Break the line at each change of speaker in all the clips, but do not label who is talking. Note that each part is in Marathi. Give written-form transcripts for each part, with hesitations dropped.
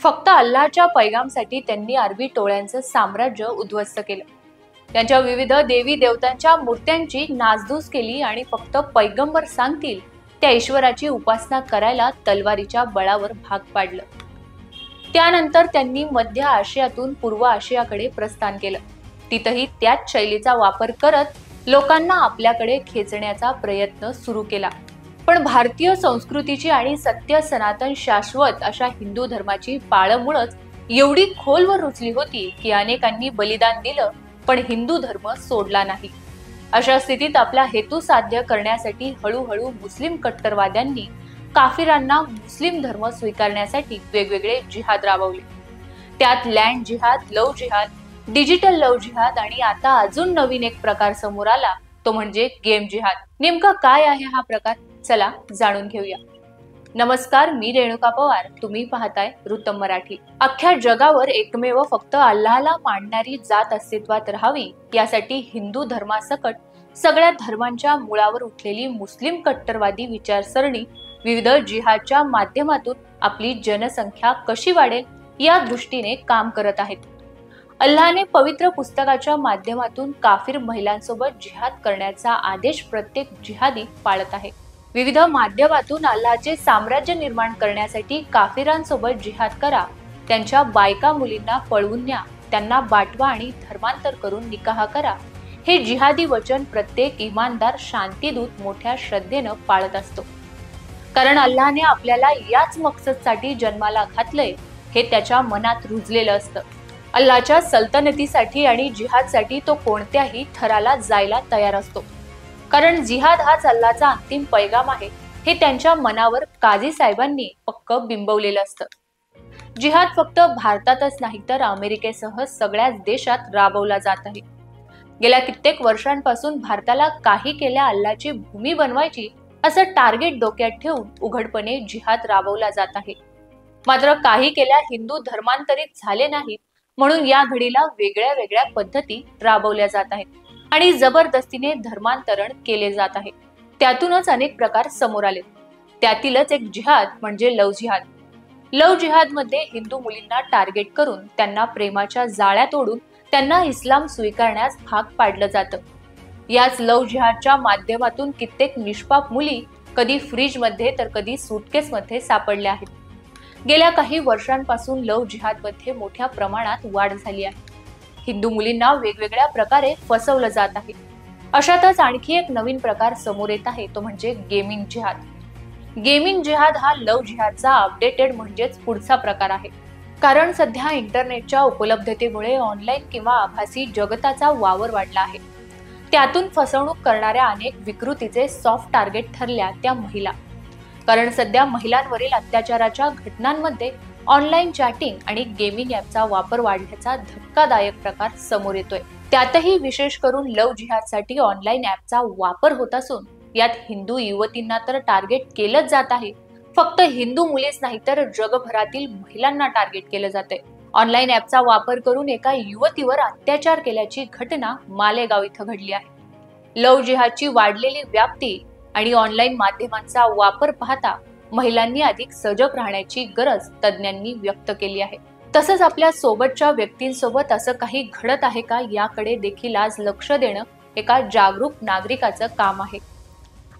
फक्त अल्लाहच्या पैगामसाठी त्यांनी अरबी टोळ्यांचं साम्राज्य उद्ध्वस्त केलं। त्यांच्या विविध देवी देवतांच्या मूर्त्यांची नासधूस केली आणि फक्त पैगंबर सांगतील त्या ईश्वराची उपासना करायला तलवारीच्या बळावर भाग पाडलं। त्यानंतर त्यांनी मध्य आशियातून पूर्व आशियाकडे प्रस्थान केलं। तिथंही त्याच शैलीचा वापर करत लोकांना आपल्याकडे खेचण्याचा प्रयत्न सुरू केला। पण भारतीय संस्कृतीची आणि सत्य सनातन शाश्वत अशा हिंदू धर्माची पाळंमुळंच एवढी खोलवर रुजली होती की अनेकांनी बलिदान दिलं पण हिंदू धर्म सोडला नाही। अशा स्थितीत आपला हेतू साध्य करण्यासाठी हळूहळू मुस्लिम कट्टरवाद्यांनी काफिरांना मुस्लिम धर्म स्वीकारण्यासाठी वेगवेगळे जिहाद राबवले। त्यात लँड जिहाद, लव्ह जिहाद, डिजिटल लव्ह जिहाद आणि आता अजून नवीन एक प्रकार समोर आला तो म्हणजे गेम जिहाद। नेमका काय आहे हा प्रकार? चला जाणून घेऊया। नमस्कार, मी रेणुका पवार, तुम्ही पाहताय वृत्तम मराठी। अख्ख्या जगावर एकमेव फक्त अल्लाहला मानणारी जात अस्तित्वात राहावी यासाठी हिंदू धर्मासकट सगळ्या धर्मांच्या मुळावर उठलेली मुस्लिम कट्टरवादी विचारसरणी विविध जिहादच्या माध्यमातून आपली जनसंख्या कशी वाढेल या दृष्टीने काम करत आहेत। अल्लाहने पवित्र पुस्तकाच्या माध्यमातून काफिर महिलांसोबत जिहाद करण्याचा आदेश प्रत्येक जिहादी पाळत आहे। विविध माध्यमातून अल्लाहचे साम्राज्य निर्माण करण्यासाठी काफिरांसोबत जिहाद करा, त्यांच्या बायका मुलींना पळवून न्या, त्यांना बाटवा आणि धर्मांतर करून निकाह करा, हे जिहादी वचन प्रत्येक इमानदार शांतीदूत मोठ्या श्रद्धेनं पाळत असतो। कारण अल्लाहने आपल्याला याच मकसदसाठी जन्माला घातलंय हे त्याच्या मनात रुजलेलं असतं। अल्लाहच्या सल्तनतीसाठी आणि जिहादसाठी तो कोणत्याही थराला जायला तयार असतो। कारण जिहाद हाच अल्लाहचा अंतिम पैगाम आहे हे त्यांच्या मनावर काझी साहेबांनी पक्क बिंबवलेलं असतं। जिहाद फक्त भारतातच नाही तर अमेरिकेसह सगळ्याच देशात राबवला जात आहे। गेल्या कित्येक वर्षांपासून भारताला काही केल्या अल्लाहची भूमी बनवायची असं टार्गेट डोक्यात ठेवून उघडपणे जिहाद राबवला जात आहे। मात्र काही केल्या हिंदू धर्मांतरित झाले नाहीत म्हणून या घडीला वेगळ्या वेगळ्या पद्धती राबवल्या जात आहेत आणि जबरदस्तीने धर्मांतरण केले जात आहे। त्यातूनच अनेक प्रकार समोर आले। त्यातीलच एक जिहाद म्हणजे लव्ह जिहाद। लव्ह जिहाद मध्ये हिंदू मुलींना टार्गेट करून त्यांना प्रेमाच्या जाळ्यात ओढून त्यांना इस्लाम स्वीकारण्यास भाग पाडलं जातं। याच लव्ह जिहादच्या माध्यमातून कित्येक निष्पाप मुली कधी फ्रीज मध्ये तर कधी सूटकेस मध्ये सापडल्या आहेत। गेल्या काही वर्षांपासून लव्ह जिहाद मध्ये मोठ्या प्रमाणात वाढ झाली आहे। हिंदू मुलींना वेगवेगळ्या प्रकारे फसवलं जात आहे। अशातच आणखी एक नवीन प्रकार समोर येत आहे तो म्हणजे गेमिंग जिहाद। गेमिंग जिहाद हा लव्ह जिहादचा अपडेटेड म्हणजेच पुढचा प्रकार आहे। कारण सध्या इंटरनेटच्या उपलब्धतेमुळे ऑनलाईन किंवा आभासी जगताचा वावर वाढला आहे। त्यातून फसवणूक करणाऱ्या अनेक विकृतीचे सॉफ्ट टार्गेट ठरल्या त्या महिला। कारण सध्या महिलांवरील अत्याचाराच्या घटनांमध्ये ऑनलाईन चॅटिंग आणि गेमिंग ॲपचा वापर वाढल्याचा धक्कादायक प्रकार समोर येतोय। त्यातही विशेष करून लव्ह जिहादसाठी ऑनलाईन ॲपचा वापर होत असून यात हिंदू युवतींना तर टार्गेट केलंच जात आहे। फक्त हिंदू मुलीच नाही तर जगभरातील महिलांना टार्गेट केलं जातंय। ऑनलाईन ॲपचा वापर करून एका युवतीवर अत्याचार केल्याची घटना मालेगाव इथं घडली आहे। लव्ह जिहादची वाढलेली व्याप्ती आणि ऑनलाईन माध्यमांचा वापर पाहता महिलांनी अधिक सजग राहण्याची गरज तज्ज्ञांनी व्यक्त केली आहे। तसंच आपल्या सोबतच्या व्यक्तींसोबत असं काही घडत आहे का याकडे देखील आज लक्ष देणं एका जागरूक नागरिकाचं काम आहे।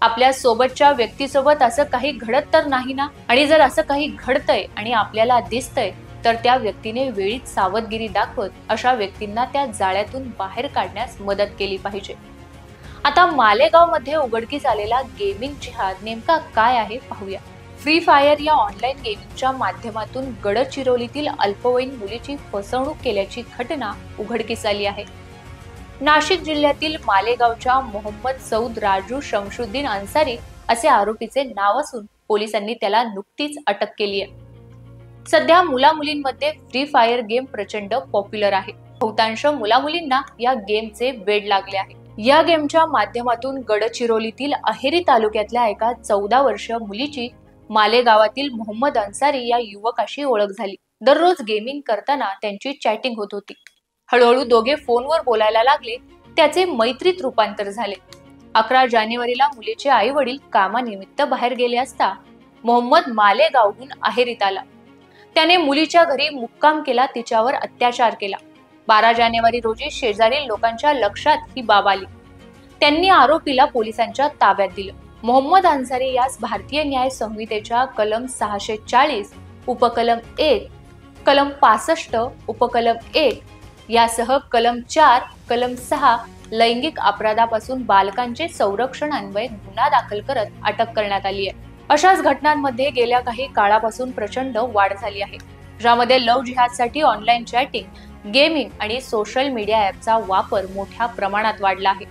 आपल्या सोबतच्या व्यक्तीसोबत असं काही घडत तर नाही ना? आणि जर असं काही घडतंय आणि आपल्याला दिसतंय तर त्या व्यक्तीने वेळीच सावधगिरी दाखवत अशा व्यक्तींना त्या जाळ्यातून बाहेर काढण्यास मदत केली पाहिजे। आता मालेगाव मध्ये उघडकीस आलेला गेमिंग जिहाद नेमका काय आहे पाहूया। फ्री फायर या ऑनलाईन गेमिंगच्या माध्यमातून गडचिरोलीतील अल्पवयीन मुलीची फसवणूक केल्याची घटना उघडकीस आली आहे। नाशिक जिल्ह्यातील मालेगावच्या मोहम्मद सौद राजू शमशुद्दीन अन्सारी असे आरोपीचे नाव असून पोलिसांनी त्याला नुकतीच अटक केली आहे। सध्या मुलामुलींमध्ये फ्री फायर गेम प्रचंड पॉप्युलर आहे। बहुतांश मुलामुलींना या गेमचे वेड लागले आहे। या गेमच्या माध्यमातून गडचिरोलीतील अहेरी तालुक्यातल्या एका 14 वर्षीय मुलीची मालेगावातील मोहम्मद अन्सारी या युवकाशी ओळख झाली। दररोज गेमिंग करताना त्यांची चॅटिंग होत होती। हळूहळू दोघे फोनवर बोलायला लागले। त्याचे मैत्रीत रूपांतर झाले। 11 जानेवारीला मुलीचे आई वडील कामानिमित्त बाहेर गेले असता मोहम्मद मालेगावहून अहेरीत आला। त्याने मुलीच्या घरी मुक्काम केला, तिच्यावर अत्याचार केला. 12 जानेवारी रोजी शेजारील लोकांच्या लक्षात ही बाब आली. त्यांनी आरोपीला पोलिसांच्या ताब्यात दिलं. मोहम्मद अन्सारी यास भारतीय न्याय संहितेच्या कलम 640, उपकलम 1, कलम 65, उपकलम 1 यासह कलम 4, कलम 6 लैंगिक अपराधापासून बालकांचे संरक्षण अन्वये गुन्हा दाखल करत अटक करण्यात आली आहे. अशाच घटनांमध्ये गेल्या काही काळापासून प्रचंड वाढ झाली आहे, ज्यामध्ये लव्ह जिहादसाठी ऑनलाईन चॅटिंग, गेमिंग आणि सोशल मीडिया ॲपचा वापर मोठ्या प्रमाणात वाढला आहे.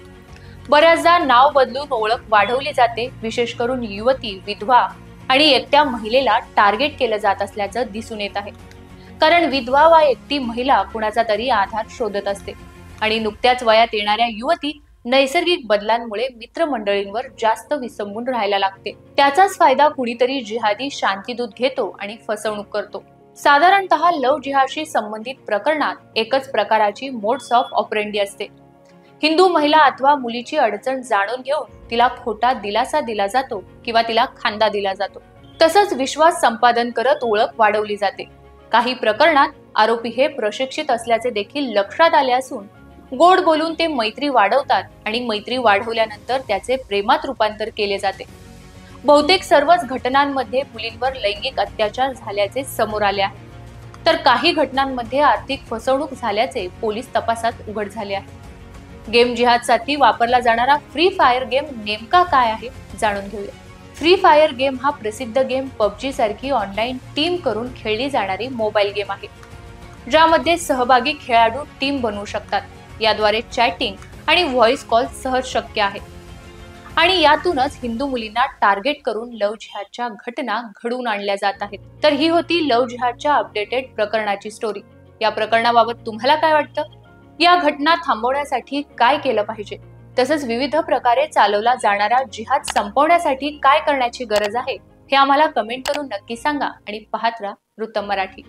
बऱ्याचदा नाव बदलून ओळख वाढवली जाते. विशेष करून युवती, विधवा आणि एकट्या महिलेला टार्गेट केलं जात असल्याचं दिसून येत आहे. कारण विधवा वा एकटी महिला कुणाचा तरी आधार शोधत असते आणि नुकत्याच वयात येणाऱ्या युवती नैसर्गिक बदलांमुळे मित्रमंडळींवर जास्त विसंबून राहायला लागते. त्याचाच फायदा कुणीतरी जिहादी शांतिदूत घेतो आणि फसवणूक करतो. साधारणतः लव्ह जिहादशी संबंधित प्रकरणात एकच प्रकाराची मोड्स ऑफ ऑपरेंडी असते. हिंदू महिला अथवा मुलीची अडचण जाणून घेऊन तिला खोटा दिलासा दिला जातो किंवा तिला खांदा दिला जातो. तसंच विश्वास संपादन करत ओळख वाढवली जाते. काही प्रकरणात आरोपी हे प्रशिक्षित असल्याचे देखील लक्षात आले असून गोड बोलून ते मैत्री वाढवतात आणि मैत्री वाढवल्यानंतर त्याचे प्रेमात रूपांतर केले जाते. बहुतेक सर्वच घटनांमध्ये मुलींवर लैंगिक अत्याचार झाल्याचे समोर आले आहे, तर काही घटनांमध्ये आर्थिक फसवणूक झाल्याचे पोलीस तपासात उघड झाले आहे. गेम जिहादसाठी वापरला जाणारा फ्री फायर गेम नेमका काय आहे जाणून घेऊया. फ्री फायर गेम हा प्रसिद्ध गेम पबजी सारखी ऑनलाईन टीम करून खेळली जाणारी मोबाईल गेम आहे, ज्यामध्ये सहभागी खेळाडू टीम बनवू शकतात. याद्वारे चॅटिंग आणि व्हॉइस कॉल सहज शक्य आहे आणि यातूनच हिंदू मुलींना टार्गेट करून लव्ह जिहादच्या घटना घडवून आणल्या जात आहेत. तर ही होती लव्ह जिहादच्या अपडेटेड प्रकरणाची स्टोरी. या प्रकरणाबाबत तुम्हाला काय वाटतं? या घटना थांबवण्यासाठी काय केलं पाहिजे? तसंच विविध प्रकारे चालवला जाणारा जिहाद संपवण्यासाठी काय करण्याची गरज आहे हे आम्हाला कमेंट करून नक्की सांगा आणि पाहत राहा वृत्तम मराठी.